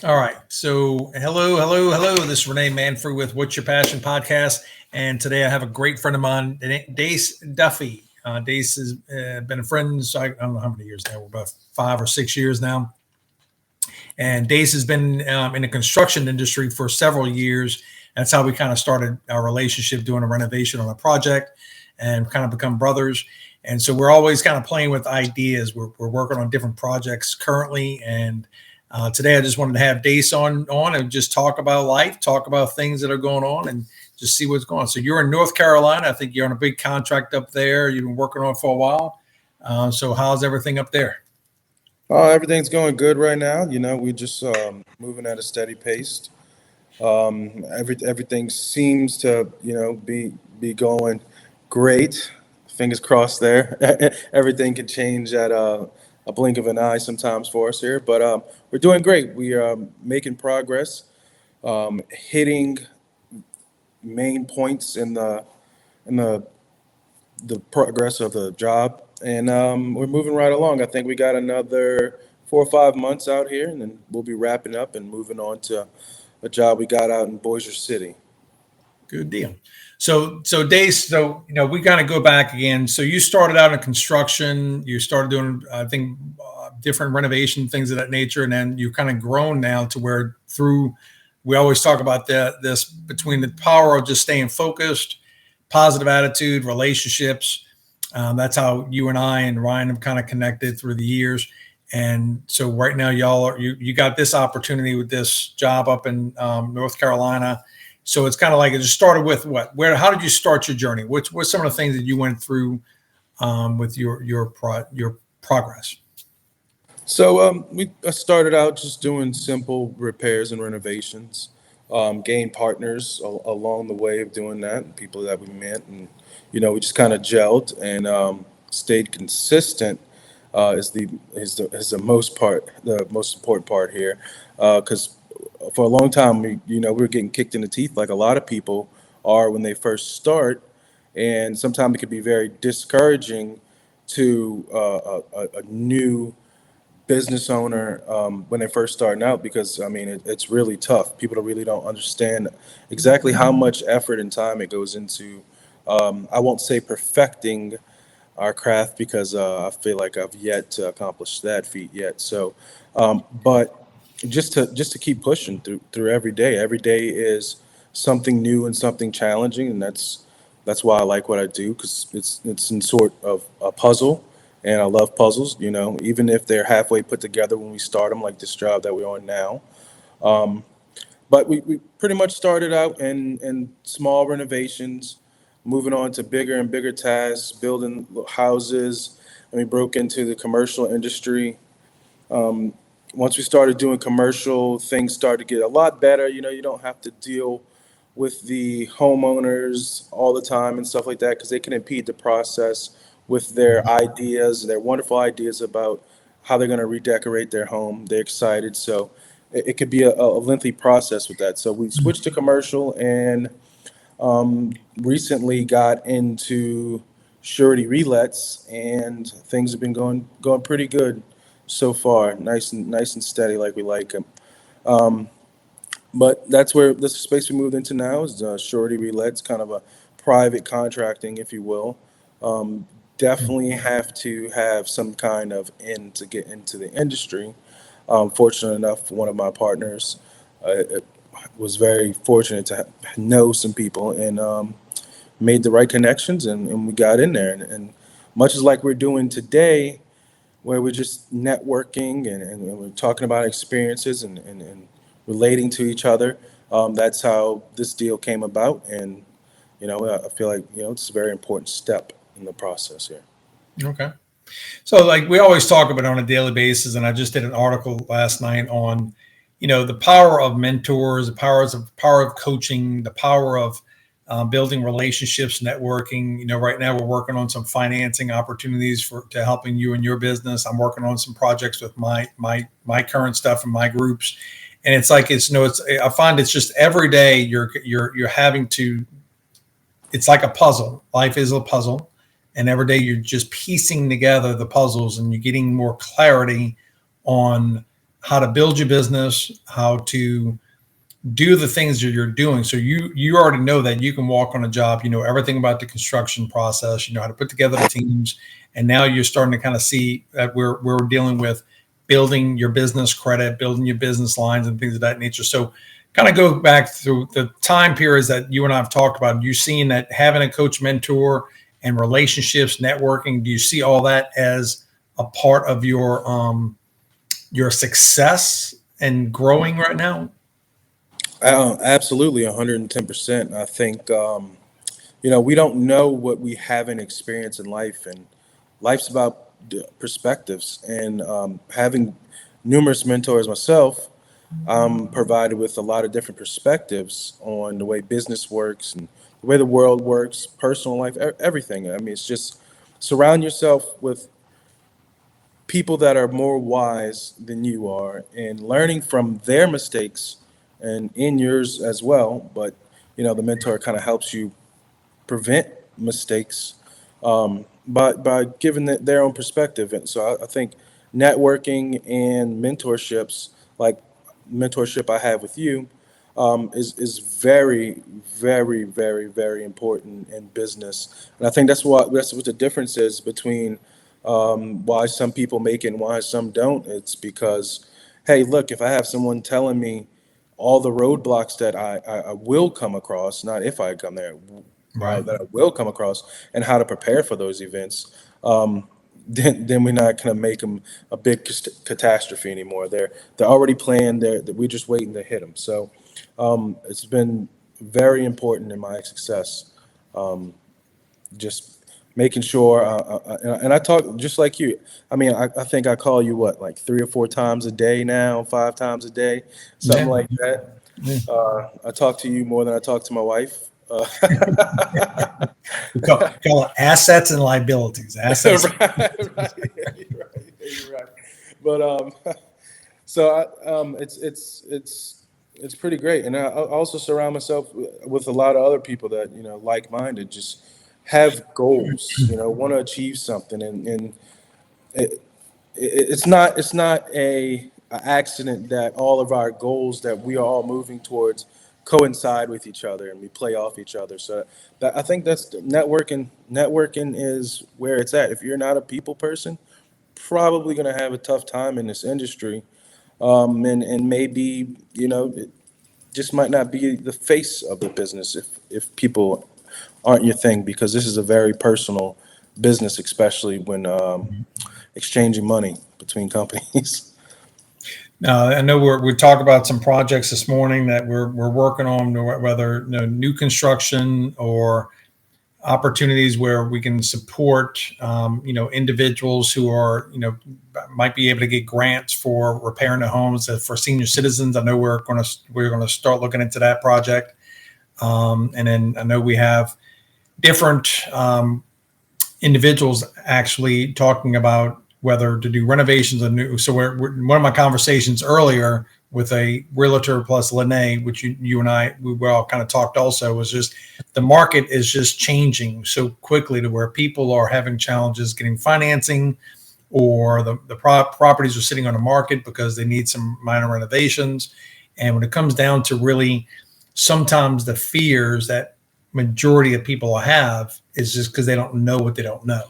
All right. So, hello. This is Renee Manfrey with What's Your Passion podcast. And today I have a great friend of mine, Dace Duffy. Dace has been a friend, so I don't know how many years now. We're about 5 or 6 years now. And Dace has been in the construction industry for several years. That's how we kind of started our relationship, doing a renovation on a project and kind of become brothers. And so we're always kind of playing with ideas. We're working on different projects currently. And today I just wanted to have Dace on and just talk about life, talk about things that are going on, and just see what's going on. So you're in North Carolina. I think you're on a big contract up there. You've been working on it for a while. So how's everything up there? Everything's going good right now. We just moving at a steady pace. Everything seems to be going great. Fingers crossed there. Everything can change at a blink of an eye sometimes for us here, but we're doing great. We are making progress, hitting main points in the progress of the job, and we're moving right along. I think we got another 4 or 5 months out here, and then we'll be wrapping up and moving on to a job we got out in Bossier City. Good deal. So Dace, we kind of go back again. So you started out in construction. You started doing, I think, different renovation things of that nature, and then you've kind of grown now to where through. We always talk about this between the power of just staying focused, positive attitude, relationships. That's how you and I and Ryan have kind of connected through the years. And so right now, you got this opportunity with this job up in North Carolina. So it's kind of like it just started with what? How did you start your journey? What's some of the things that you went through with your progress? So we started out just doing simple repairs and renovations. Gained partners along the way of doing that, people that we met, and we just kind of gelled and stayed consistent. Is the most important part here, because for a long time we were getting kicked in the teeth like a lot of people are when they first start, and sometimes it could be very discouraging to a new business owner when they're first starting out, because I mean it's really tough. People really don't understand exactly how much effort and time it goes into. I won't say perfecting our craft, because I feel like I've yet to accomplish that feat yet. So, but just to keep pushing through every day. Every day is something new and something challenging, and that's why I like what I do, because it's in sort of a puzzle, and I love puzzles. Even if they're halfway put together when we start them, like this job that we're on now. Um, but we pretty much started out in small renovations, moving on to bigger and bigger tasks, building houses, and we broke into the commercial industry. Um, Once we started doing commercial, things started to get a lot better. You don't have to deal with the homeowners all the time and stuff like that, because they can impede the process with their ideas, their wonderful ideas about how they're going to redecorate their home. They're excited. So it could be a lengthy process with that. So we switched to commercial, and recently got into surety relets, and things have been going pretty good so far. Nice and steady, like we like them. Um, but that's where this space we moved into now is surety relets, kind of a private contracting, if you will. Um, Definitely have to have some kind of in to get into the industry. Fortunate enough, one of my partners was very fortunate to know some people, and made the right connections, and we got in there. And much as like we're doing today, where we're just networking, and we're talking about experiences, and relating to each other, that's how this deal came about. And I feel like it's a very important step in the process here. Okay. So like we always talk about it on a daily basis, and I just did an article last night on, the power of mentors, the power of coaching, the power of building relationships, networking. Right now we're working on some financing opportunities for to helping you in your business. I'm working on some projects with my current stuff and my groups, and it's like it's I find it's just every day you're having to. It's like a puzzle. Life is a puzzle, and every day you're just piecing together the puzzles, and you're getting more clarity on how to build your business, how to do the things that you're doing. So you already know that you can walk on a job, you know everything about the construction process, you know how to put together the teams, and now you're starting to kind of see that we're dealing with building your business credit, building your business lines and things of that nature. So kind of go back through the time periods that you and I have talked about. You seeing that having a coach mentor and relationships, networking, do you see all that as a part of your success and growing right now? Absolutely, 110%. I think we don't know what we haven't experienced in life, and life's about perspectives. And having numerous mentors myself, I'm provided with a lot of different perspectives on the way business works and the way the world works, personal life, everything. I mean, it's just surround yourself with people that are more wise than you are and learning from their mistakes and in yours as well. But the mentor kind of helps you prevent mistakes by giving their own perspective. And so I think networking and mentorships, like mentorship I have with you, is very, very, very, very important in business. And I think that's what the difference is between why some people make it and why some don't. It's because, hey, look, if I have someone telling me all the roadblocks that I will come across, not if I come there, Right. that I will come across, and how to prepare for those events, then we're not going to make them a big catastrophe anymore. They're already planned. We're just waiting to hit them. So it's been very important in my success. Just making sure, and I talk just like you. I mean, I think I call you what, like 3 or 4 times a day now, 5 times a day, something Yeah. like that. Yeah. I talk to you more than I talk to my wife. We call it assets and liabilities. Assets. Right, you're right. But so it's pretty great, and I also surround myself with a lot of other people that like-minded, just have goals, want to achieve something, and it, it's not a accident that all of our goals that we are all moving towards coincide with each other and we play off each other. So I think that's networking. Networking is where it's at. If you're not a people person, probably going to have a tough time in this industry, and maybe it just might not be the face of the business if people aren't your thing, because this is a very personal business, especially when exchanging money between companies. I know we talked about some projects this morning that we're working on, whether new construction or opportunities where we can support individuals who are might be able to get grants for repairing their homes for senior citizens. I know we're going to start looking into that project, and then I know we have different individuals actually talking about whether to do renovations or new. So one of my conversations earlier with a realtor plus Lene, which you and I, we all kind of talked also, was just the market is just changing so quickly to where people are having challenges getting financing, or the properties are sitting on the market because they need some minor renovations. And when it comes down to really sometimes the fears that majority of people have is just because they don't know what they don't know.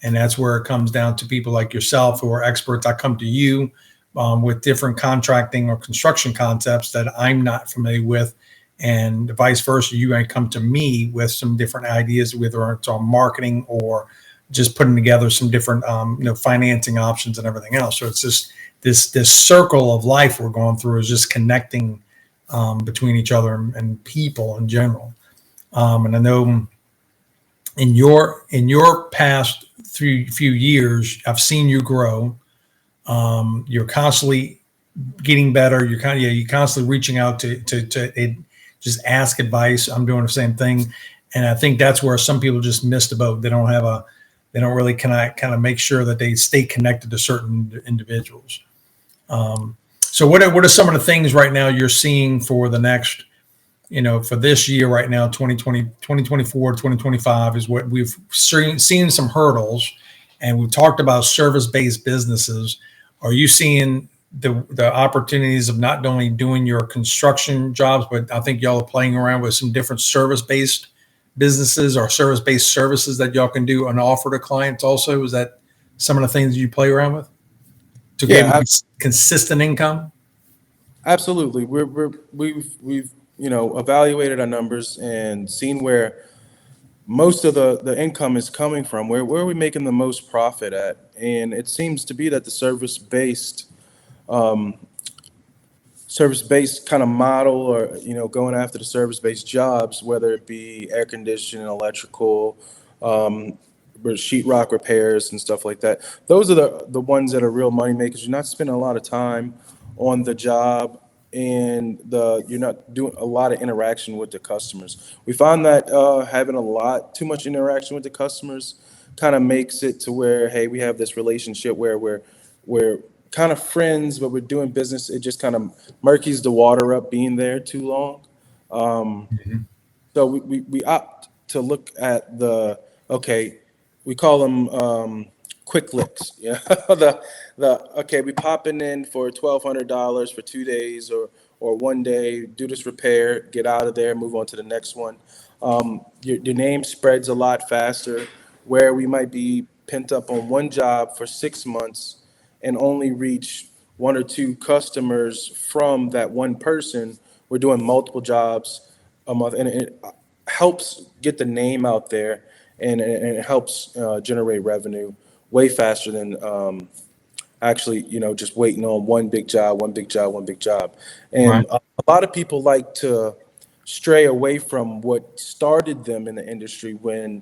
And that's where it comes down to people like yourself who are experts. I come to you with different contracting or construction concepts that I'm not familiar with, and vice versa. You might come to me with some different ideas, whether it's on marketing or just putting together some different financing options and everything else. So it's just this circle of life we're going through is just connecting between each other and people in general. And I know in your past few years, I've seen you grow. You're constantly getting better. You're constantly reaching out to just ask advice. I'm doing the same thing, and I think that's where some people just miss the boat. They don't really kind of make sure that they stay connected to certain individuals. So what are some of the things right now you're seeing for the next, for this year right now, 2020, 2024, 2025 is what we've seen some hurdles, and we've talked about service-based businesses. Are you seeing the opportunities of not only doing your construction jobs, but I think y'all are playing around with some different service-based businesses or service-based services that y'all can do and offer to clients also. Is that some of the things you play around with to give Yeah, consistent income? absolutely. We've evaluated our numbers and seen where most of the income is coming from. Where are we making the most profit at? And it seems to be that the service based kind of model, or going after the service based jobs, whether it be air conditioning, electrical, um, or sheetrock repairs and stuff like that. Those are the ones that are real money makers. You're not spending a lot of time on the job, and you're not doing a lot of interaction with the customers. We found that having a lot too much interaction with the customers kind of makes it to where, hey, we have this relationship where we're kind of friends, but we're doing business. It just kind of murkies the water up being there too long. Um, Mhm. so we opt to look at okay, we call them quick licks. Yeah, okay, we popping in for $1,200 for 2 days or one day, do this repair, get out of there, move on to the next one. Your name spreads a lot faster, where we might be pent up on one job for 6 months and only reach one or two customers from that one person. We're doing multiple jobs a month, and it helps get the name out there, and it helps generate revenue way faster than actually, just waiting on one big job, one big job, one big job. Right. And a lot of people like to stray away from what started them in the industry when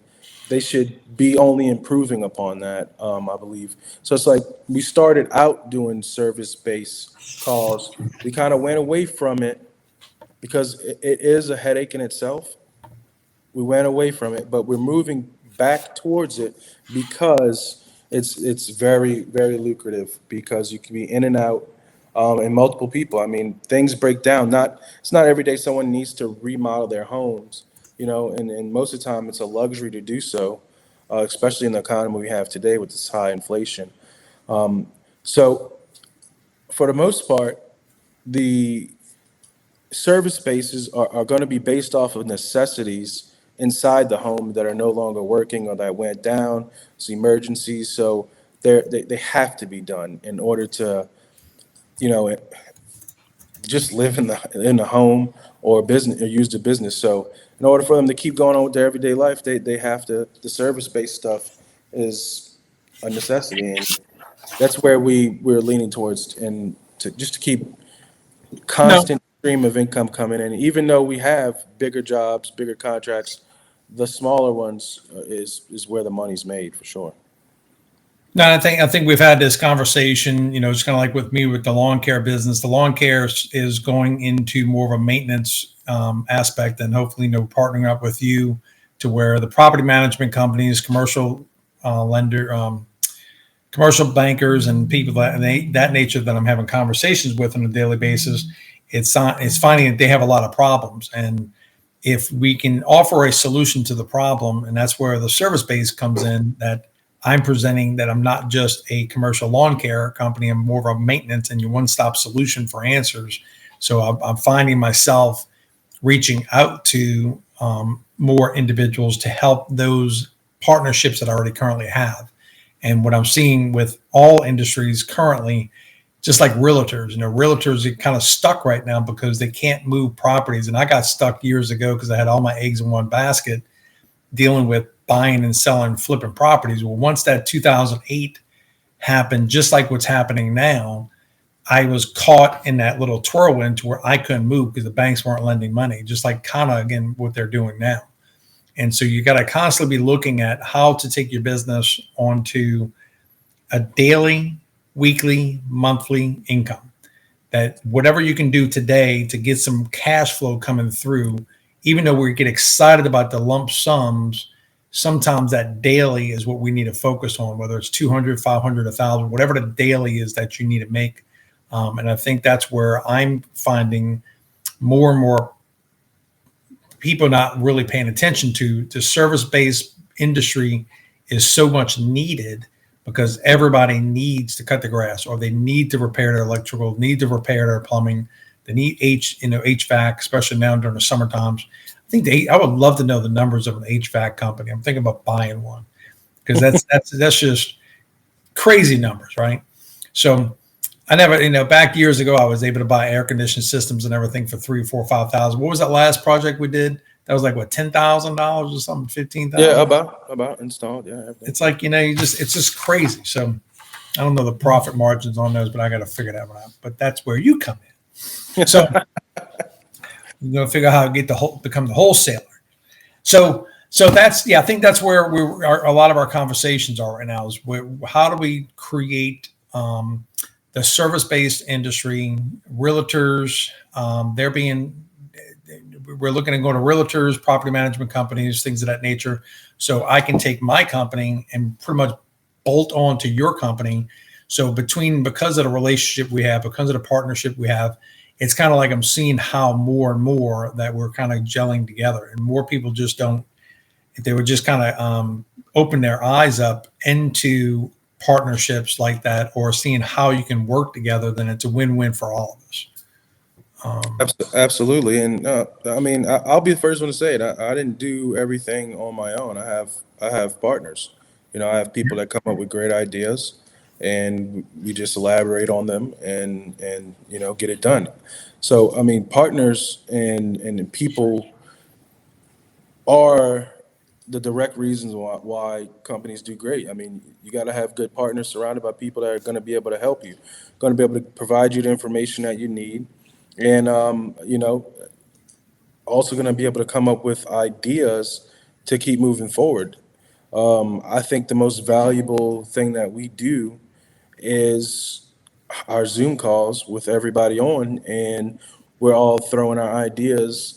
they should be only improving upon that, I believe. So it's like we started out doing service-based calls. We kind of went away from it because it is a headache in itself. We went away from it, but we're moving back towards it because it's very, very lucrative, because you can be in and out, and multiple people. I mean, things break down. It's not every day someone needs to remodel their homes, and most of the time it's a luxury to do so, especially in the economy we have today with this high inflation. So for the most part, the service spaces are going to be based off of necessities inside the home that are no longer working or that went down. It's emergencies, so they have to be done in order to, you know, just live in the home or business or use the business. So in order for them to keep going on with their everyday life, they have to. The service based stuff is a necessity, and that's where we're leaning towards, and to keep No, constant stream of income coming in. Even though we have bigger jobs, bigger contracts, the smaller ones is where the money's made for sure. no, I think we've had this conversation. It's kind of like with me with the lawn care business. The lawn care is going into more of a maintenance aspect, and hopefully, partnering up with you to where the property management companies, commercial lender, commercial bankers, and people that nature that I'm having conversations with on a daily basis. It's finding that they have a lot of problems, and if we can offer a solution to the problem, and that's where the service base comes in, that I'm presenting that I'm not just a commercial lawn care company, I'm more of a maintenance and your one-stop solution for answers. So I'm finding myself reaching out to more individuals to help those partnerships that I already currently have. And what I'm seeing with all industries currently, just like realtors, realtors are kind of stuck right now because they can't move properties. And I got stuck years ago because I had all my eggs in one basket dealing with buying and selling, flipping properties. Well, once that 2008 happened, just like what's happening now, I was caught in that little whirlwind to where I couldn't move because the banks weren't lending money, just like kind of again what they're doing now. And so you got to constantly be looking at how to take your business onto a daily, weekly, monthly income. That whatever you can do today to get some cash flow coming through, even though we get excited about the lump sums, sometimes that daily is what we need to focus on, whether it's 200, 500, 1,000, whatever the daily is that you need to make. And I think that's where I'm finding more and more people not really paying attention to service-based industry is so much needed because everybody needs to cut the grass, or they need to repair their electrical, need to repair their plumbing. They need HVAC, especially now during the summer times. I would love to know the numbers of an HVAC company. I'm thinking about buying one, because that's just crazy numbers, right? So I never, back years ago, I was able to buy air conditioning systems and everything for $3,000, $4,000, $5,000. What was that last project we did? That was like what, $10,000 or something, Yeah, 15,000. about installed. Yeah, everything. It's like it's just crazy. So I don't know the profit margins on those, but I got to figure that one out. But that's where you come in. So you're gonna figure out how to become the wholesaler. So that's, I think that's where a lot of our conversations are right now, is how do we create the service-based industry, realtors. We're looking at going to realtors, property management companies, things of that nature. So I can take my company and pretty much bolt on to your company. So because of the relationship we have, because of the partnership we have, it's kind of like I'm seeing how more and more that we're kind of gelling together, and more people just don't. If they would just kind of open their eyes up into partnerships like that, or seeing how you can work together, then it's a win-win for all of us. Absolutely, and I mean, I'll be the first one to say it. I didn't do everything on my own. I have partners. I have people that come up with great ideas, and we just elaborate on them and get it done. So I mean, partners and people are the direct reasons why companies do great. I mean, you got to have good partners surrounded by people that are going to be able to help you, going to be able to provide you the information that you need, and also going to be able to come up with ideas to keep moving forward. I think the most valuable thing that we do is our Zoom calls with everybody on, and we're all throwing our ideas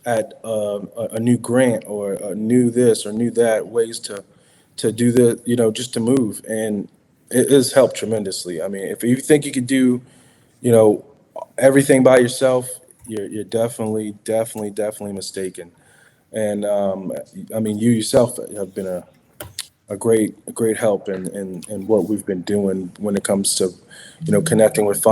at a new grant or a new this or new that, ways to do the just to move, and it has helped tremendously. I mean, if you think you could do you know everything by yourself, you're definitely mistaken. And I mean, you yourself have been a great help in what we've been doing when it comes to connecting with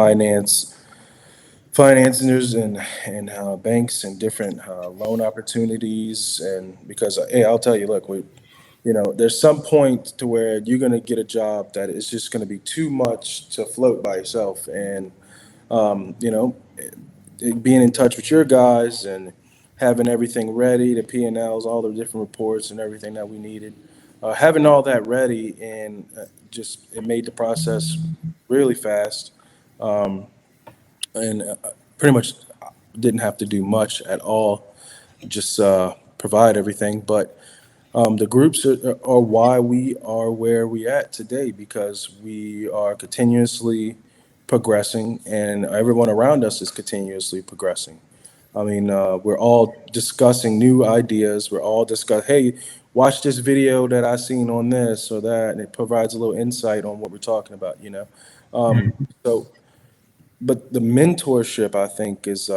financiers and banks and different loan opportunities. And because hey, I'll tell you, look, there's some point to where you're going to get a job that is just going to be too much to float by yourself. And um, you know being in touch with your guys and having everything ready, the P&Ls, all the different reports and everything that we needed, having all that ready, and just it made the process really fast, um, and pretty much didn't have to do much at all, just provide everything. But the groups are why we are where we at today, because we are continuously progressing, and everyone around us is continuously progressing. I mean, we're all discussing new ideas. We're all hey, watch this video that I seen on this or that, and it provides a little insight on what we're talking about. So, but the mentorship, I think, is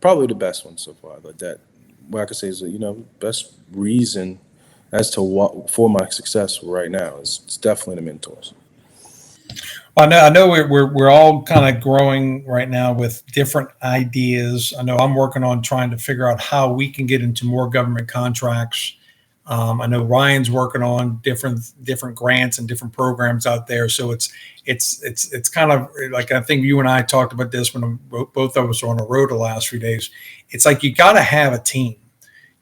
probably the best one so far. What I could say is that, best reason as to what for my success right now is it's definitely the mentors. I know we're all kind of growing right now with different ideas. I know I'm working on trying to figure out how we can get into more government contracts. I know Ryan's working on different grants and different programs out there. So it's kind of like, I think you and I talked about this when both of us were on the road the last few days. It's like you got to have a team.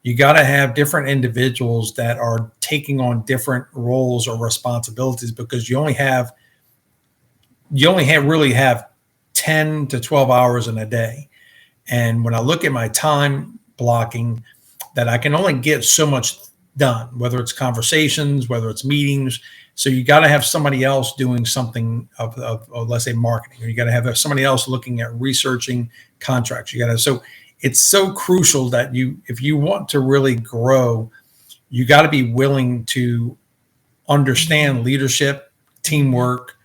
You got to have different individuals that are taking on different roles or responsibilities, because really have 10 to 12 hours in a day. And when I look at my time blocking, that I can only get so much done, whether it's conversations, whether it's meetings. So you got to have somebody else doing something of let's say marketing, or you got to have somebody else looking at researching contracts. So it's so crucial that if you want to really grow, you got to be willing to understand leadership, teamwork,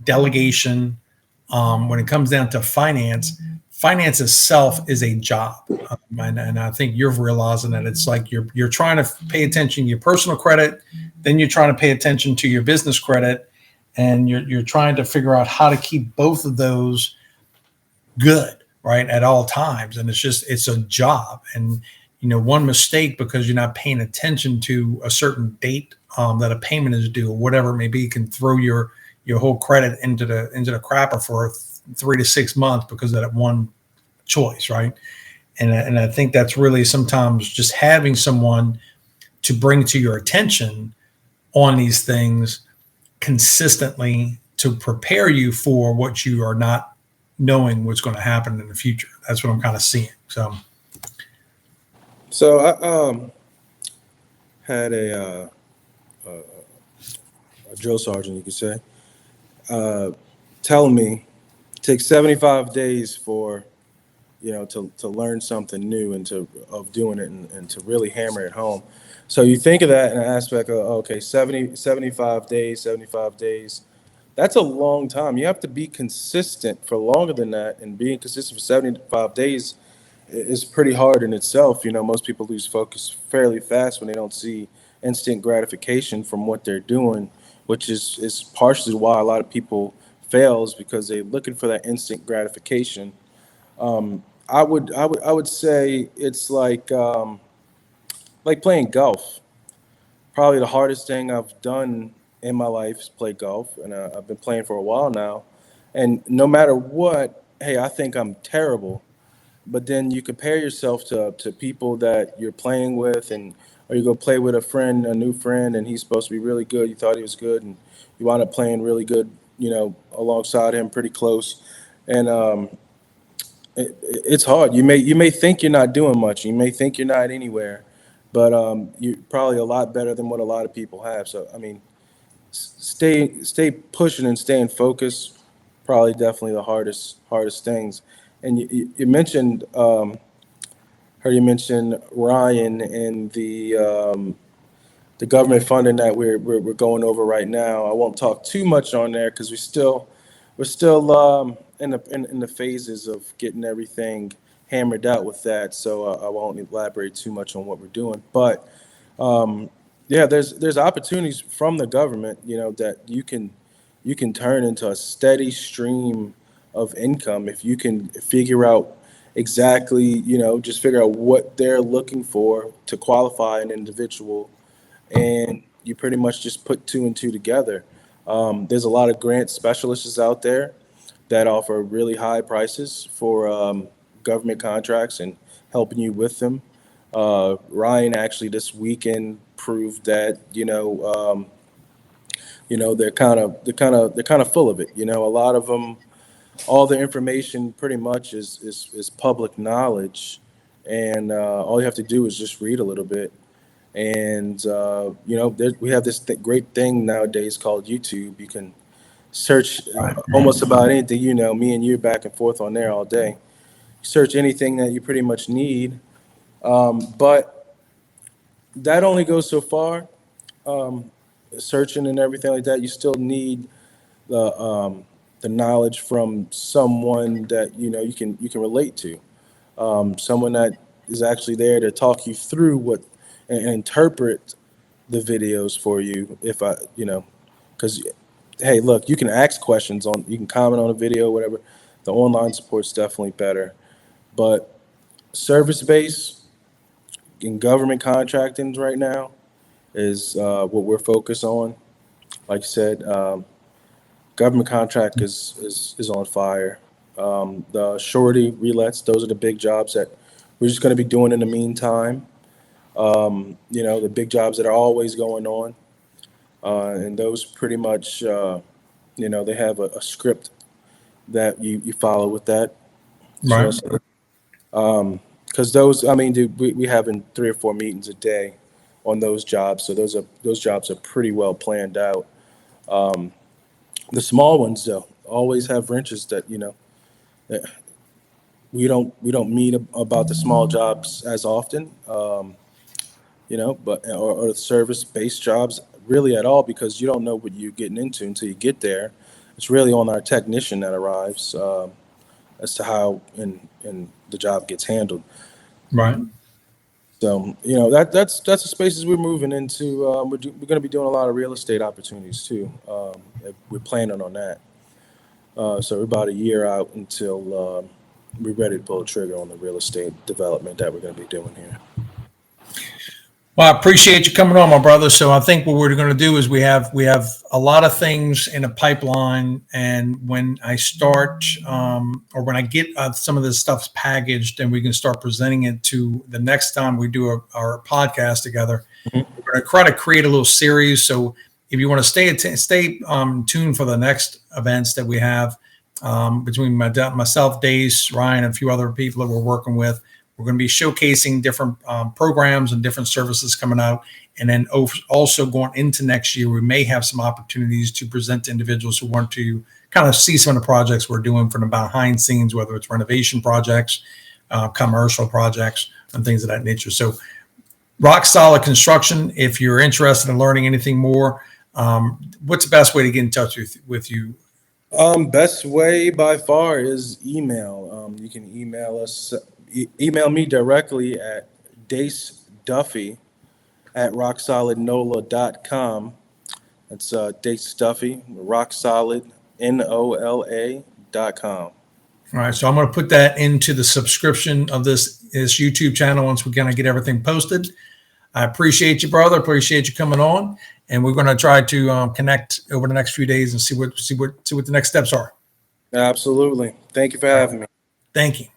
delegation. When it comes down to finance itself is a job, and I think you're realizing that it's like you're trying to pay attention to your personal credit, then you're trying to pay attention to your business credit, and you're trying to figure out how to keep both of those good, right, at all times. And it's a job. And one mistake because you're not paying attention to a certain date that a payment is due or whatever it may be can throw your whole credit into the crapper for 3 to 6 months because of that one choice, right? And I think that's really sometimes just having someone to bring to your attention on these things consistently to prepare you for what you are not knowing what's going to happen in the future. That's what I'm kind of seeing. So I had a drill sergeant, you could say, tell me it takes 75 days for to learn something new and of doing it and to really hammer it home. So you think of that in an aspect of, okay, 75 days, 75 days. That's a long time. You have to be consistent for longer than that, and being consistent for 75 days is pretty hard in itself. Most people lose focus fairly fast when they don't see instant gratification from what they're doing, which is partially why a lot of people fails because they're looking for that instant gratification. I would say it's like playing golf. Probably the hardest thing I've done in my life is play golf, and I've been playing for a while now. And no matter what, hey, I think I'm terrible. But then you compare yourself to people that you're playing with, and or you go play with a new friend, and he's supposed to be really good. You thought he was good, and you wound up playing really good, alongside him, pretty close. And it's hard. You may think you're not doing much. You may think you're not anywhere, but you're probably a lot better than what a lot of people have. So I mean, stay pushing and staying focused. Probably definitely the hardest things. And you mentioned heard you mention Ryan and the government funding that we're going over right now. I won't talk too much on there because we're still in the phases of getting everything hammered out with that. So I won't elaborate too much on what we're doing. But yeah, there's opportunities from the government, that you can turn into a steady stream of income if you can figure out exactly, just figure out what they're looking for to qualify an individual, and you pretty much just put two and two together. There's a lot of grant specialists out there that offer really high prices for government contracts and helping you with them. Ryan actually this weekend proved that they're kind of full of it. A lot of them, all the information pretty much is public knowledge, and all you have to do is just read a little bit. And we have this great thing nowadays called YouTube. You can search almost about anything. Me and you back and forth on there all day. Search anything that you pretty much need, but that only goes so far. Searching and everything like that, you still need the knowledge from someone that you can relate to, someone that is actually there to talk you through what and interpret the videos for you. If because hey, look, you can ask questions you can comment on a video, whatever. The online support's definitely better, but service base in government contracting right now is what we're focused on. Like you said, government contract is on fire. The shorty relets, those are the big jobs that we're just going to be doing in the meantime. The big jobs that are always going on, and those pretty much, they have a script that you follow with that. Right. So, because those, I mean, dude, we having 3 or 4 meetings a day on those jobs, so those jobs are pretty well planned out. The small ones, though, always have wrenches that that we don't meet about the small jobs as often. But or the service-based jobs really at all because you don't know what you're getting into until you get there. It's really on our technician that arrives as to how and the job gets handled. Right. So, that's the spaces we're moving into. We're going to be doing a lot of real estate opportunities too. We're planning on that. So we're about a year out until we're ready to pull the trigger on the real estate development that we're going to be doing here. Well, I appreciate you coming on, my brother. So I think what we're going to do is we have a lot of things in a pipeline, and when I start or when I get some of this stuff packaged, and we can start presenting it to the next time we do our podcast together. Mhm. We're going to try to create a little series. So if you want to stay tuned for the next events that we have between myself, Dace, Ryan, and a few other people that we're working with. We're going to be showcasing different programs and different services coming out. And then also going into next year, we may have some opportunities to present to individuals who want to kind of see some of the projects we're doing from the behind scenes, whether it's renovation projects, commercial projects, and things of that nature. So Rock Solid Construction, if you're interested in learning anything more, what's the best way to get in touch with you? Best way by far is email. You can email us. Email me directly at Dace Duffy at rocksolidnola.com. That's Dace Duffy, rocksolidnola.com. All right, so I'm going to put that into the subscription of this YouTube channel once we kind of get everything posted. I appreciate you, brother. Appreciate you coming on, and we're going to try to connect over the next few days and see what the next steps are. Absolutely. Thank you for having me. Thank you.